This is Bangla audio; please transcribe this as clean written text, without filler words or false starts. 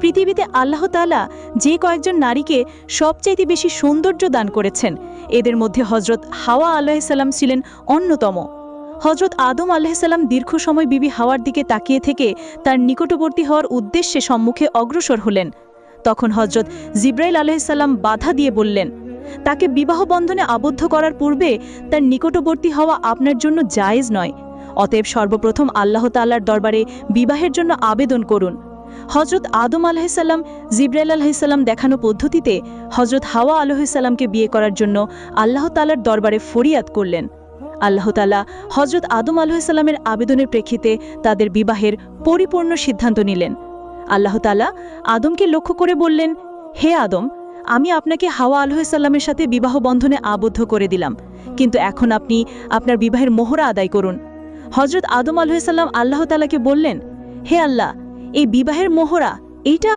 পৃথিবীতে আল্লাহ তাআলা যে কয়েকজন নারীকে সবচাইতে বেশি সৌন্দর্য দান করেছেন, এদের মধ্যে হজরত হাওয়া আলাইহিসসালাম ছিলেন অন্যতম। হজরত আদম আলাইহিসসালাম দীর্ঘ সময় বিবি হাওয়ার দিকে তাকিয়ে থেকে তার নিকটবর্তী হওয়ার উদ্দেশ্যে সম্মুখে অগ্রসর হলেন। তখন হজরত জিব্রাইল আলাইহিসসালাম বাধা দিয়ে বললেন, তাকে বিবাহ বন্ধনে আবদ্ধ করার পূর্বে তার নিকটবর্তী হওয়া আপনার জন্য জায়েজ নয়। অতএব সর্বপ্রথম আল্লাহ তাআলার দরবারে বিবাহের জন্য আবেদন করুন। হজরত আদম আলাইহিসসালাম জিব্রাইল আলাইহিসসালাম দেখানো পদ্ধতিতে হজরত হাওয়া আলাইহিসসালামকে বিয়ে করার জন্য আল্লাহ তাআলার দরবারে ফরিয়াদ করলেন। আল্লাহ তাআলা হজরত আদম আলাইহিসসালামের আবেদনের প্রেক্ষিতে তাদের বিবাহের পরিপূর্ণ সিদ্ধান্ত নিলেন। আল্লাহ তাআলা আদমকে লক্ষ্য করে বললেন, হে আদম, আমি আপনাকে হাওয়া আলাইহিসসালামের সাথে বিবাহ বন্ধনে আবদ্ধ করে দিলাম, কিন্তু এখন আপনি আপনার বিবাহের মোহরা আদায় করুন। হজরত আদম আলাইহিসসালাম আল্লাহ তাআলাকে বললেন, হে আল্লাহ, এই বিবাহের মোহরা এইটা